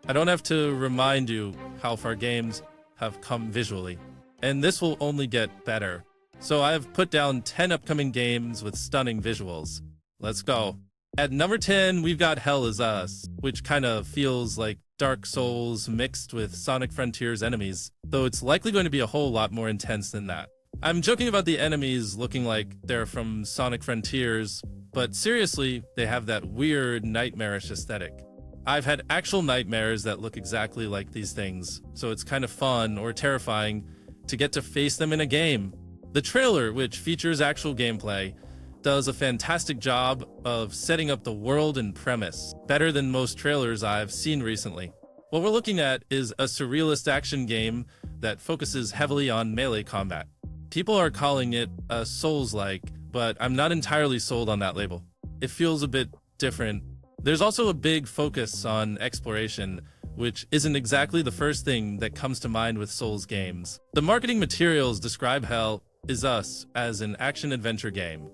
I don't have to remind you how far games have come visually, and this will only get better. So I've put down 10 upcoming games with stunning visuals. Let's go. At number 10, we've got Hell Is Us, which kind of feels like Dark Souls mixed with Sonic Frontiers enemies, though it's likely going to be a whole lot more intense than that. I'm joking about the enemies looking like they're from Sonic Frontiers, but seriously, they have that weird nightmarish aesthetic. I've had actual nightmares that look exactly like these things, so it's kind of fun or terrifying to get to face them in a game. The trailer, which features actual gameplay, does a fantastic job of setting up the world and premise, better than most trailers I've seen recently. What we're looking at is a surrealist action game that focuses heavily on melee combat. People are calling it a Souls-like, but I'm not entirely sold on that label. It feels a bit different. There's also a big focus on exploration, which isn't exactly the first thing that comes to mind with Souls games. The marketing materials describe Hell Is Us as an action-adventure game,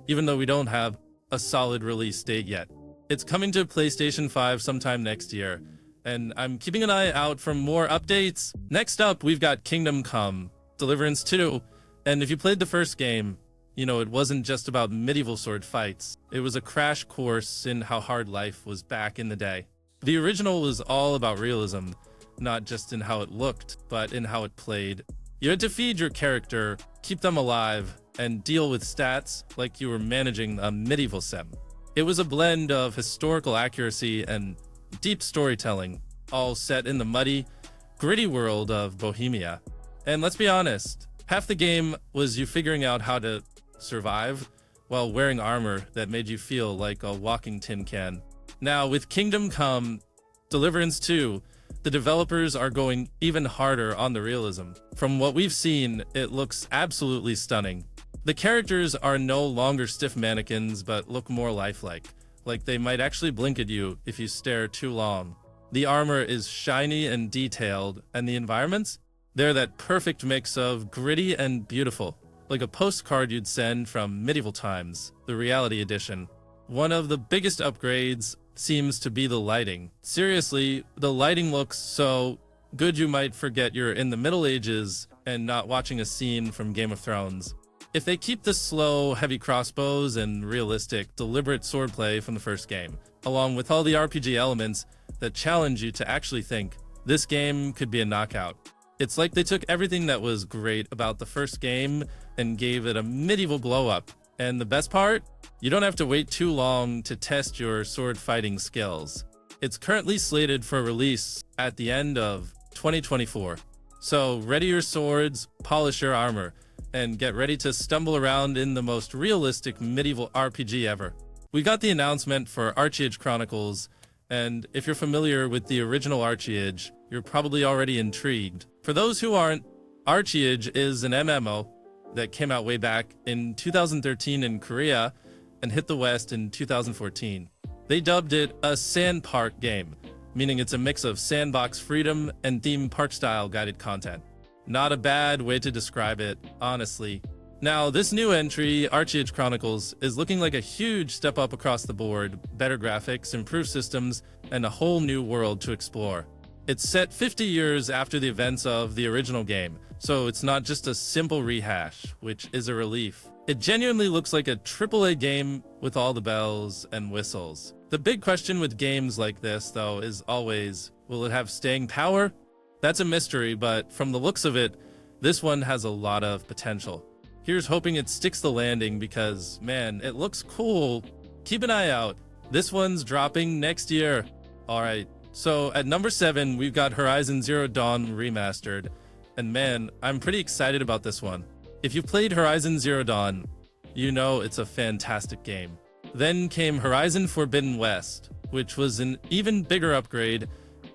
even though we don't have a solid release date yet. It's coming to PlayStation 5 sometime next year, and I'm keeping an eye out for more updates. Next up, we've got Kingdom Come: Deliverance II, and if you played the first game, you know it wasn't just about medieval sword fights. It was a crash course in how hard life was back in the day. The original was all about realism, not just in how it looked, but in how it played. You had to feed your character, keep them alive, and deal with stats like you were managing a medieval sim. It was a blend of historical accuracy and deep storytelling, all set in the muddy, gritty world of Bohemia. And let's be honest, half the game was you figuring out how to survive while wearing armor that made you feel like a walking tin can. Now, with Kingdom Come: Deliverance II, the developers are going even harder on the realism. From what we've seen, it looks absolutely stunning. The characters are no longer stiff mannequins, but look more lifelike, like they might actually blink at you if you stare too long. The armor is shiny and detailed, and the environments? They're that perfect mix of gritty and beautiful, like a postcard you'd send from medieval times, the reality edition. One of the biggest upgrades seems to be the lighting. Seriously, the lighting looks so good you might forget you're in the Middle Ages and not watching a scene from Game of Thrones. If they keep the slow, heavy crossbows and realistic, deliberate swordplay from the first game, along with all the RPG elements that challenge you to actually think, this game could be a knockout. It's like they took everything that was great about the first game and gave it a medieval glow-up. And the best part? You don't have to wait too long to test your sword fighting skills. It's currently slated for release at the end of 2024. So ready your swords, polish your armor, and get ready to stumble around in the most realistic medieval RPG ever. We got the announcement for Archeage Chronicles, and if you're familiar with the original Archeage, you're probably already intrigued. For those who aren't, Archeage is an MMO that came out way back in 2013 in Korea and hit the West in 2014. They dubbed it a sand park game, meaning it's a mix of sandbox freedom and theme park style guided content. Not a bad way to describe it, honestly. Now, this new entry, Archeage Chronicles, is looking like a huge step up across the board, better graphics, improved systems, and a whole new world to explore. It's set 50 years after the events of the original game, so it's not just a simple rehash, which is a relief. It genuinely looks like a AAA game with all the bells and whistles. The big question with games like this, though, is always, will it have staying power? That's a mystery, but from the looks of it, this one has a lot of potential. Here's hoping it sticks the landing because, man, it looks cool. Keep an eye out. This one's dropping next year. Alright, so at number 7, we've got Horizon Zero Dawn Remastered. And man, I'm pretty excited about this one. If you've played Horizon Zero Dawn, you know it's a fantastic game. Then came Horizon Forbidden West, which was an even bigger upgrade,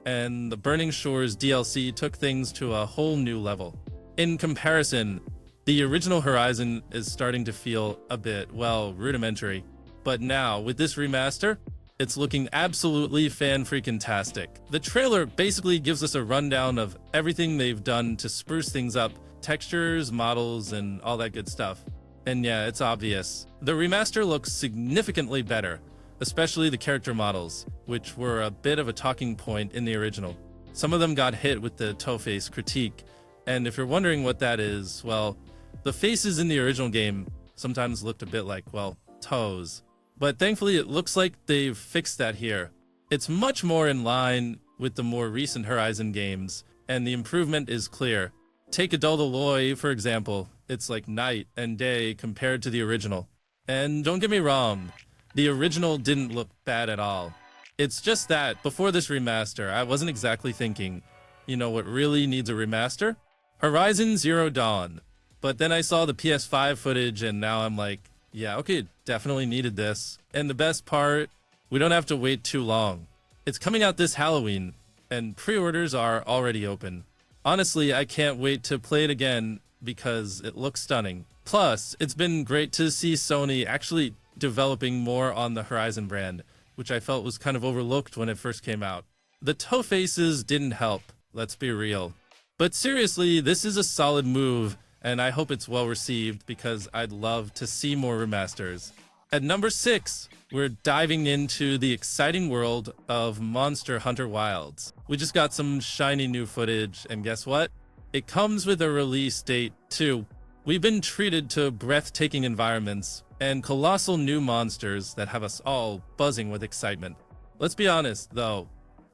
and the Burning Shores DLC took things to a whole new level. In comparison, the original Horizon is starting to feel a bit, well, rudimentary. But now, with this remaster, it's looking absolutely fan-freaking-tastic. The trailer basically gives us a rundown of everything they've done to spruce things up, textures, models, and all that good stuff. And yeah, it's obvious. The remaster looks significantly better, especially the character models, which were a bit of a talking point in the original. Some of them got hit with the toe face critique, and if you're wondering what that is, well, the faces in the original game sometimes looked a bit like, well, toes. But thankfully it looks like they've fixed that here. It's much more in line with the more recent Horizon games, and the improvement is clear. Take Adult Aloy, for example. It's like night and day compared to the original. And don't get me wrong, the original didn't look bad at all. It's just that, before this remaster, I wasn't exactly thinking, you know what really needs a remaster? Horizon Zero Dawn. But then I saw the PS5 footage and now I'm like, yeah, okay, definitely needed this. And the best part, we don't have to wait too long. It's coming out this Halloween, and pre-orders are already open. Honestly, I can't wait to play it again because it looks stunning. Plus, it's been great to see Sony actually developing more on the Horizon brand, which I felt was kind of overlooked when it first came out. The toe faces didn't help, let's be real. But seriously, this is a solid move, and I hope it's well received because I'd love to see more remasters. At number 6, we're diving into the exciting world of Monster Hunter Wilds. We just got some shiny new footage, and guess what? It comes with a release date too. We've been treated to breathtaking environments and colossal new monsters that have us all buzzing with excitement. Let's be honest, though.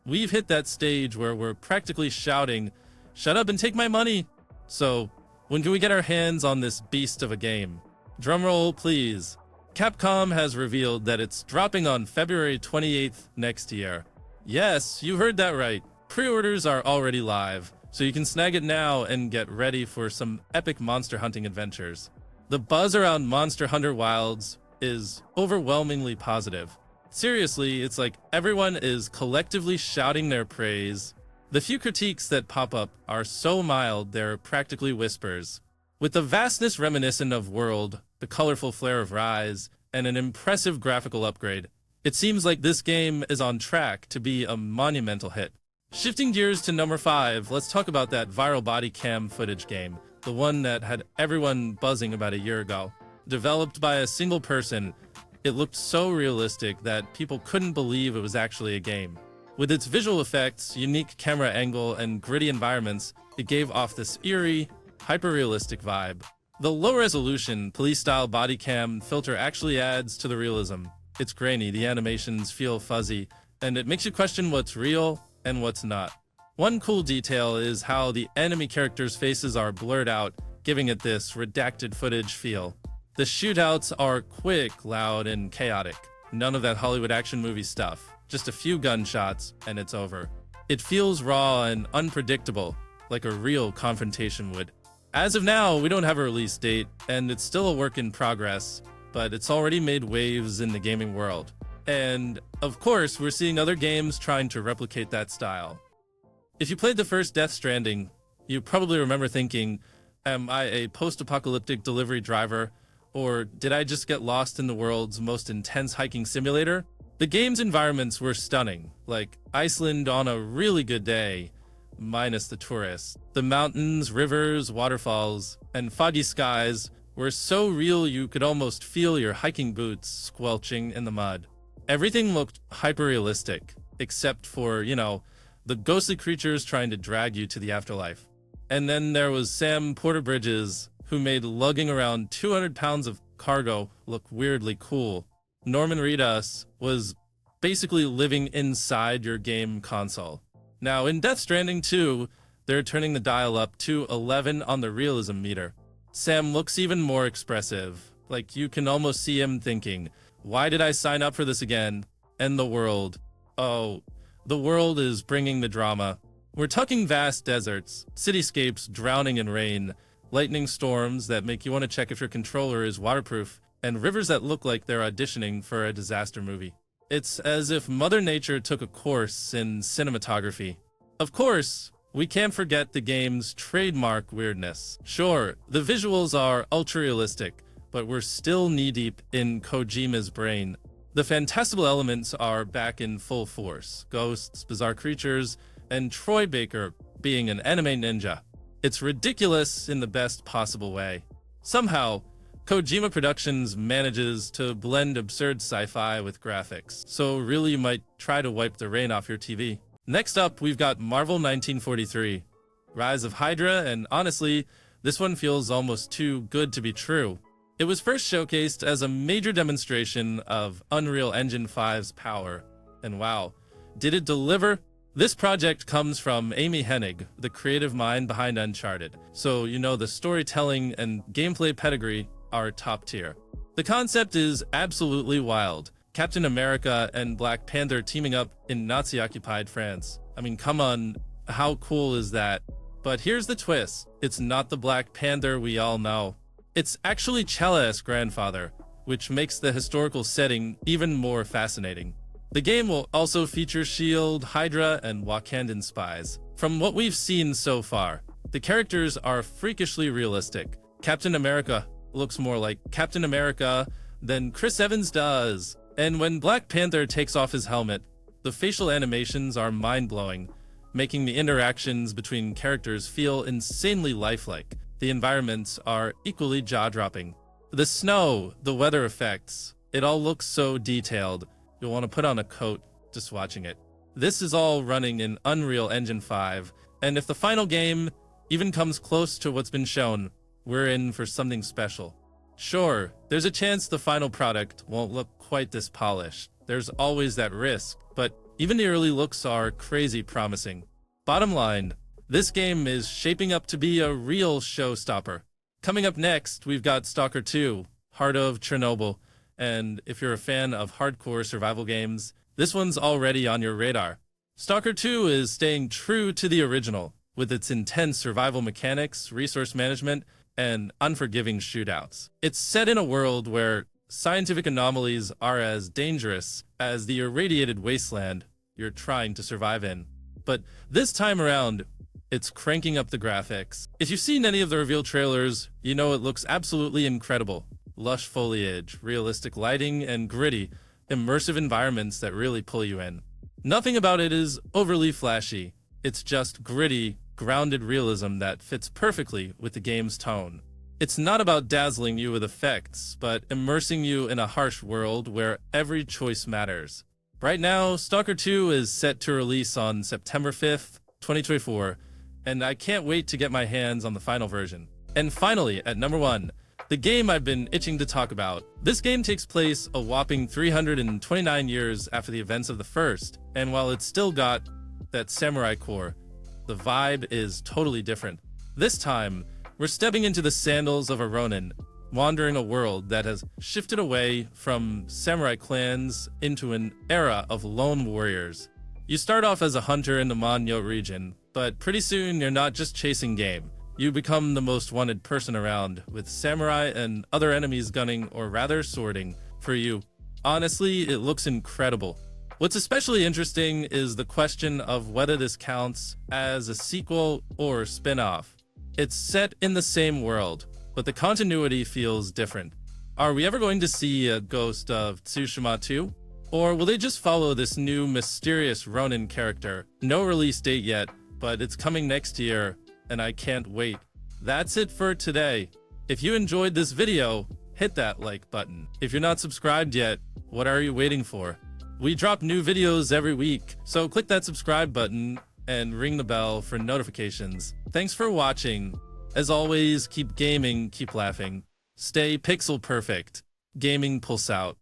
We've hit that stage where we're practically shouting, "Shut up and take my money!" So, when can we get our hands on this beast of a game? Drumroll, please. Capcom has revealed that it's dropping on February 28th next year. Yes, you heard that right. Pre-orders are already live, so you can snag it now and get ready for some epic monster hunting adventures. The buzz around Monster Hunter Wilds is overwhelmingly positive. Seriously, it's like everyone is collectively shouting their praise. The few critiques that pop up are so mild they're practically whispers. With the vastness reminiscent of World, the colorful flair of Rise, and an impressive graphical upgrade, it seems like this game is on track to be a monumental hit. Shifting gears to number 5, let's talk about that viral body cam footage game, the one that had everyone buzzing about a year ago. Developed by a single person, it looked so realistic that people couldn't believe it was actually a game. With its visual effects, unique camera angle, and gritty environments, it gave off this eerie, hyper-realistic vibe. The low-resolution, police-style body cam filter actually adds to the realism. It's grainy, the animations feel fuzzy, and it makes you question what's real and what's not. One cool detail is how the enemy characters' faces are blurred out, giving it this redacted footage feel. The shootouts are quick, loud, and chaotic. None of that Hollywood action movie stuff. Just a few gunshots, and it's over. It feels raw and unpredictable, like a real confrontation would. As of now, we don't have a release date, and it's still a work in progress, but it's already made waves in the gaming world. And, of course, we're seeing other games trying to replicate that style. If you played the first Death Stranding, you probably remember thinking, am I a post-apocalyptic delivery driver, or did I just get lost in the world's most intense hiking simulator? The game's environments were stunning, like Iceland on a really good day, minus the tourists. The mountains, rivers, waterfalls, and foggy skies were so real you could almost feel your hiking boots squelching in the mud. Everything looked hyper-realistic, except for, the ghostly creatures trying to drag you to the afterlife. And then there was Sam Porter-Bridges, who made lugging around 200 pounds of cargo look weirdly cool. Norman Reedus was basically living inside your game console. Now, in Death Stranding 2, they're turning the dial up to 11 on the realism meter. Sam looks even more expressive, like you can almost see him thinking, why did I sign up for this again? And the world. Oh, the world is bringing the drama. We're talking vast deserts, cityscapes drowning in rain, lightning storms that make you want to check if your controller is waterproof, and rivers that look like they're auditioning for a disaster movie. It's as if Mother Nature took a course in cinematography. Of course, we can't forget the game's trademark weirdness. Sure, the visuals are ultra-realistic, but we're still knee-deep in Kojima's brain. The fantastical elements are back in full force. Ghosts, bizarre creatures, and Troy Baker being an anime ninja. It's ridiculous in the best possible way. Somehow, Kojima Productions manages to blend absurd sci-fi with graphics, so really you might try to wipe the rain off your TV. Next up, we've got Marvel 1943, Rise of Hydra, and honestly, this one feels almost too good to be true. It was first showcased as a major demonstration of Unreal Engine 5's power, and wow, did it deliver? This project comes from Amy Hennig, the creative mind behind Uncharted, so you know the storytelling and gameplay pedigree are top tier. The concept is absolutely wild. Captain America and Black Panther teaming up in Nazi-occupied France. I mean, come on, how cool is that? But here's the twist. It's not the Black Panther we all know. It's actually T'Challa's grandfather, which makes the historical setting even more fascinating. The game will also feature S.H.I.E.L.D., Hydra, and Wakandan spies. From what we've seen so far, the characters are freakishly realistic. Captain America looks more like Captain America than Chris Evans does. And when Black Panther takes off his helmet, the facial animations are mind-blowing, making the interactions between characters feel insanely lifelike. The environments are equally jaw-dropping. The snow, the weather effects, it all looks so detailed. You'll want to put on a coat just watching it. This is all running in Unreal Engine 5, and if the final game even comes close to what's been shown, we're in for something special. Sure, there's a chance the final product won't look quite this polished. There's always that risk, but even the early looks are crazy promising. Bottom line, this game is shaping up to be a real showstopper. Coming up next, we've got Stalker 2, Heart of Chernobyl, and if you're a fan of hardcore survival games, this one's already on your radar. Stalker 2 is staying true to the original, with its intense survival mechanics, resource management, and unforgiving shootouts. It's set in a world where scientific anomalies are as dangerous as the irradiated wasteland you're trying to survive in. But this time around, it's cranking up the graphics. If you've seen any of the reveal trailers, you know it looks absolutely incredible. Lush foliage, realistic lighting, and gritty, immersive environments that really pull you in. Nothing about it is overly flashy. It's just gritty, grounded realism that fits perfectly with the game's tone. It's not about dazzling you with effects, but immersing you in a harsh world where every choice matters. Right now, Stalker 2 is set to release on September 5th, 2024, and I can't wait to get my hands on the final version. And finally, at number 1, the game I've been itching to talk about. This game takes place a whopping 329 years after the events of the first, and while it's still got that samurai core, the vibe is totally different. This time, we're stepping into the sandals of a Ronin, wandering a world that has shifted away from samurai clans into an era of lone warriors. You start off as a hunter in the Manyo region, but pretty soon you're not just chasing game. You become the most wanted person around, with samurai and other enemies gunning, or rather swording, for you. Honestly, it looks incredible. What's especially interesting is the question of whether this counts as a sequel or spin-off. It's set in the same world, but the continuity feels different. Are we ever going to see a Ghost of Tsushima 2? Or will they just follow this new mysterious Ronin character? No release date yet, but it's coming next year, and I can't wait. That's it for today. If you enjoyed this video, hit that like button. If you're not subscribed yet, what are you waiting for? We drop new videos every week, so click that subscribe button and ring the bell for notifications. Thanks for watching. As always, keep gaming, keep laughing. Stay pixel perfect. Gaming pulse out.